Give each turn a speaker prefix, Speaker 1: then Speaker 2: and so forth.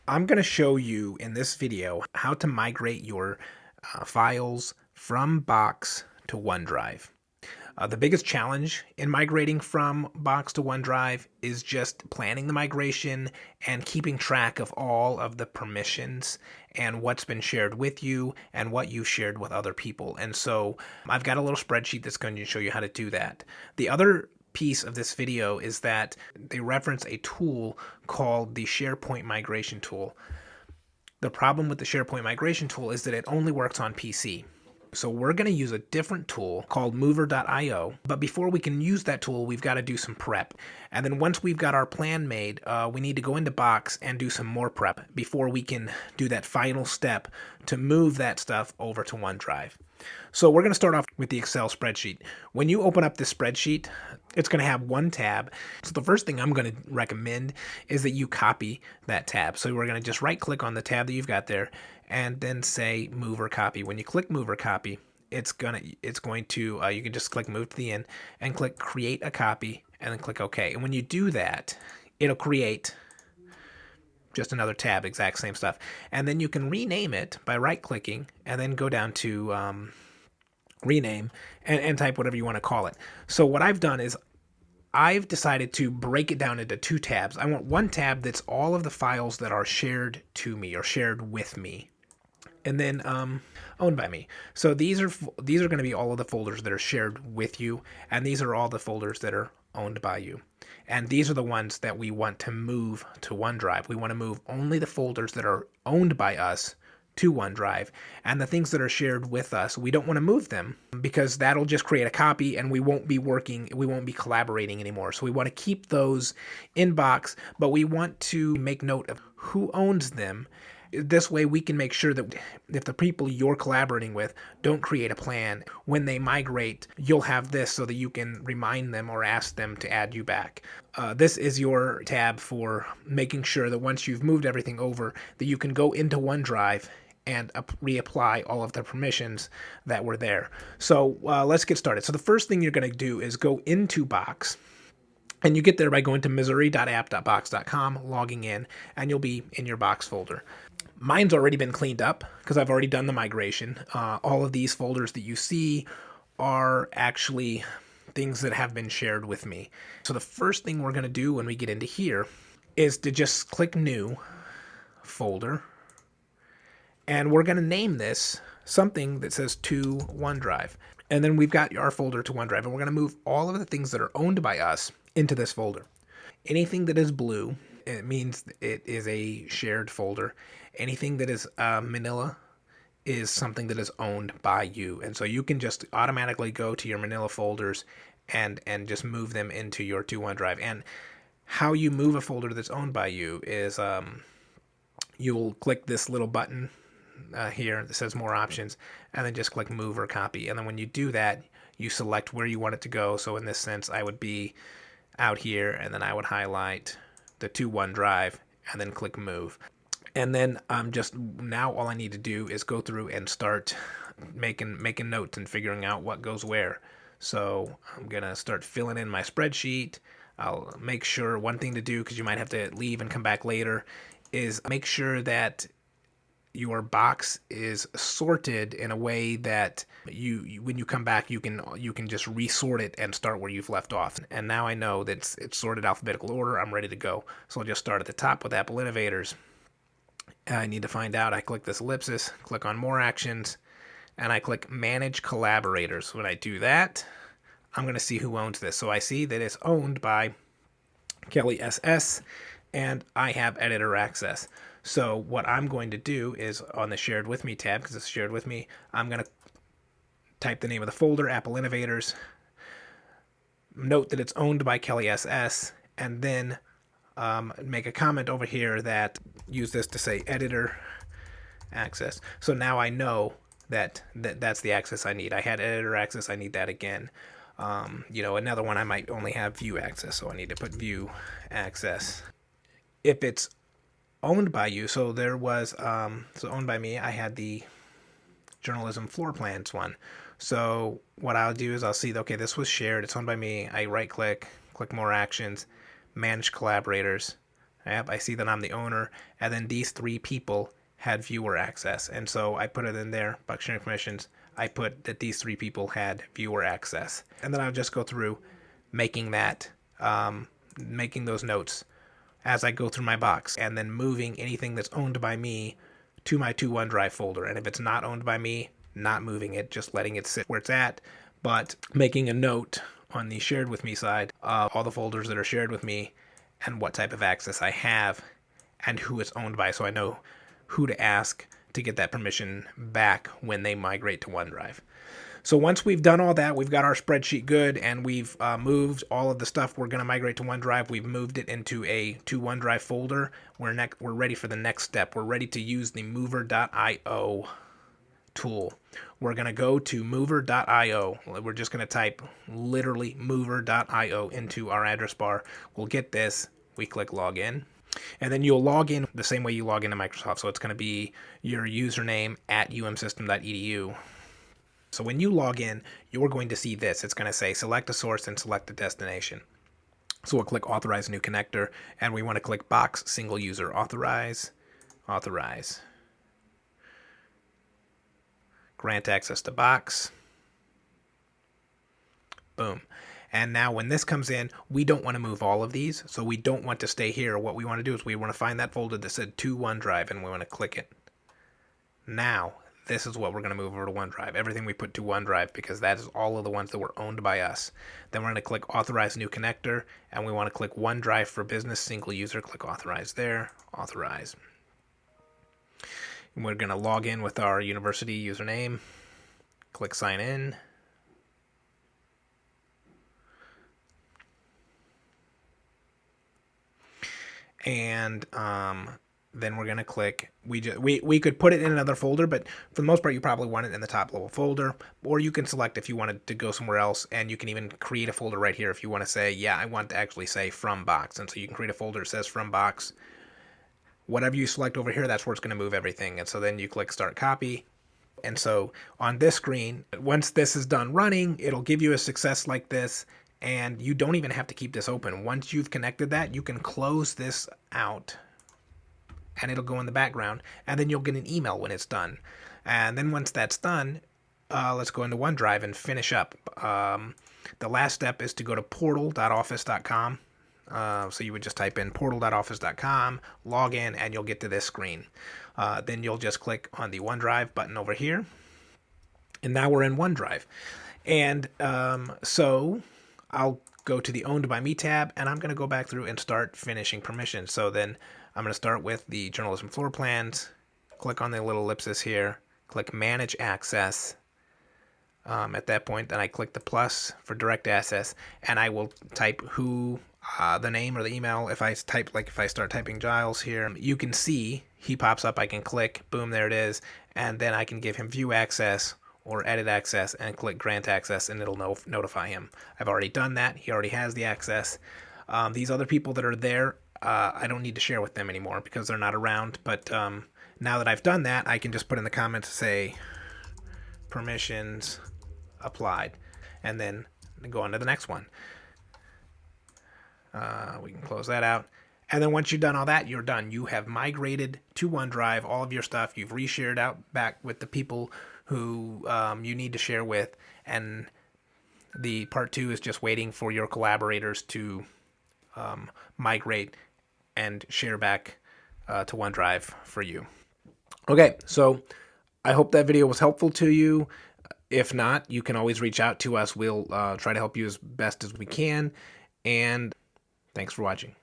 Speaker 1: I'm going to show you in this video how to migrate your files from Box to OneDrive. The biggest challenge in migrating from Box to OneDrive is just planning the migration and keeping track of all of the permissions and what's been shared with you and what you've shared with other people. And so I've got a little spreadsheet that's going to show you how to do that. The other piece of this video is that they reference a tool called the SharePoint migration tool. The problem with the SharePoint migration tool is that it only works on PC. So we're going to use a different tool called mover.io. But before we can use that tool, we've got to do some prep. And then once we've got our plan made, we need to go into Box and do some more prep before we can do that final step to move that stuff over to OneDrive. So we're going to start off with the Excel spreadsheet. When you open up this spreadsheet, it's going to have one tab. So the first thing I'm going to recommend is that you copy that tab. So we're going to just right click on the tab that you've got there and then say move or copy. When you click move or copy, it's going to you can just click move to the end and click create a copy and then click OK. And when you do that, it'll create just another tab, exact same stuff. And then you can rename it by right clicking and then go down to rename and type whatever you want to call it. So what I've done is I've decided to break it down into two tabs. I want one tab that's all of the files that are shared to me or shared with me, and then owned by me. So these are going to be all of the folders that are shared with you, and these are all the folders that are owned by you. And these are the ones that we want to move to OneDrive. We want to move only the folders that are owned by us to OneDrive, and the things that are shared with us, we don't want to move them because that'll just create a copy and we won't be collaborating anymore. So we want to keep those in Box, but we want to make note of who owns them. This way we can make sure that if the people you're collaborating with don't create a plan, when they migrate, you'll have this so that you can remind them or ask them to add you back. This is your tab for making sure that once you've moved everything over, that you can go into OneDrive and reapply all of the permissions that were there. So let's get started. So the first thing you're going to do is go into Box. And you get there by going to missouri.app.box.com, logging in, and you'll be in your Box folder. Mine's already been cleaned up because I've already done the migration. All of these folders that you see are actually things that have been shared with me. So the first thing we're going to do when we get into here is to just click New Folder. And we're going to name this something that says to OneDrive. And then we've got our folder to OneDrive. And we're going to move all of the things that are owned by us into this folder. Anything that is blue, it means it is a shared folder. Anything that is manila is something that is owned by you. And so you can just automatically go to your manila folders and just move them into your to OneDrive. And how you move a folder that's owned by you is you'll click this little button here that says more options, and then just click move or copy. And then when you do that, you select where you want it to go. So in this sense, I would be out here, and then I would highlight the to OneDrive and then click move. And then just now all I need to do is go through and start making notes and figuring out what goes where. So I'm gonna start filling in my spreadsheet. I'll make sure one thing to do, because you might have to leave and come back later, is make sure that your box is sorted in a way that when you come back, you can just resort it and start where you've left off. And now I know that it's sorted alphabetical order. I'm ready to go. So I'll just start at the top with Apple Innovators. I need to find out. I click this ellipsis, click on more actions, and I click manage collaborators. When I do that, I'm going to see who owns this. So I see that it's owned by Kelly SS, and I have editor access. So what I'm going to do is on the shared with me tab, because it's shared with me, I'm going to type the name of the folder, Apple Innovators, note that it's owned by Kelly SS, and then make a comment over here that use this to say editor access. So now I know that's the access I need. I had editor access, I need that again. Another one I might only have view access, so I need to put view access. If it's owned by you, so there was so owned by me, I had the journalism floor plans one. So what I'll do is I'll see, okay, this was shared, it's owned by me. I right click more actions, manage collaborators. Yep, I see that I'm the owner, and then these 3 people had viewer access, and so I put it in there, box sharing permissions. I put that these 3 people had viewer access, and then I'll just go through making that, making those notes as I go through my box, and then moving anything that's owned by me to my to OneDrive folder. And if it's not owned by me, not moving it, just letting it sit where it's at, but making a note on the shared with me side of all the folders that are shared with me and what type of access I have and who it's owned by, so I know who to ask to get that permission back when they migrate to OneDrive. So once we've done all that, we've got our spreadsheet good, and we've moved all of the stuff we're going to migrate to OneDrive. We've moved it into a to OneDrive folder. We're ready for the next step. We're ready to use the mover.io tool. We're going to go to mover.io. We're just going to type literally mover.io into our address bar. We'll get this. We click login. And then you'll log in the same way you log into Microsoft. So it's going to be your username at umsystem.edu. So when you log in, you're going to see this. It's going to say select a source and select a destination. So we'll click authorize new connector, and we want to click box single user authorize, authorize. Grant access to box. Boom. And now when this comes in, we don't want to move all of these, so we don't want to stay here. What we want to do is we want to find that folder that said to OneDrive, and we want to click it. Now, this is what we're going to move over to OneDrive. Everything we put to OneDrive, because that is all of the ones that were owned by us. Then we're going to click authorize new connector, and we want to click OneDrive for business single user. Click authorize there, authorize. And we're going to log in with our university username. Click sign in. And then we're going to click, we could put it in another folder, but for the most part, you probably want it in the top level folder, or you can select if you wanted to go somewhere else, and you can even create a folder right here if you want to say, yeah, I want to actually say from box. And so you can create a folder that says from box. Whatever you select over here, that's where it's going to move everything. And so then you click start copy. And so on this screen, once this is done running, it'll give you a success like this. And you don't even have to keep this open. Once you've connected that, you can close this out, and it'll go in the background, and then you'll get an email when it's done. And then once that's done, let's go into OneDrive and finish up. The last step is to go to portal.office.com. So you would just type in portal.office.com, log in, and you'll get to this screen. Then you'll just click on the OneDrive button over here, and now we're in OneDrive. And so I'll go to the Owned by Me tab, and I'm going to go back through and start finishing permissions. So then I'm going to start with the journalism floor plans, click on the little ellipsis here, click Manage Access. At that point, then I click the plus for direct access, and I will type who, the name or the email. If I start typing Giles here, you can see he pops up. I can click, boom, there it is, and then I can give him view access or edit access and click grant access, and it'll notify him. I've already done that. He already has the access. These other people that are there, I don't need to share with them anymore because they're not around. But now that I've done that, I can just put in the comments, say permissions applied, and then go on to the next one. We can close that out. And then once you've done all that, you're done. You have migrated to OneDrive all of your stuff. You've reshared out back with the people who you need to share with. And the part 2 is just waiting for your collaborators to migrate and share back to OneDrive for you. Okay, so I hope that video was helpful to you. If not, you can always reach out to us. We'll try to help you as best as we can. And thanks for watching.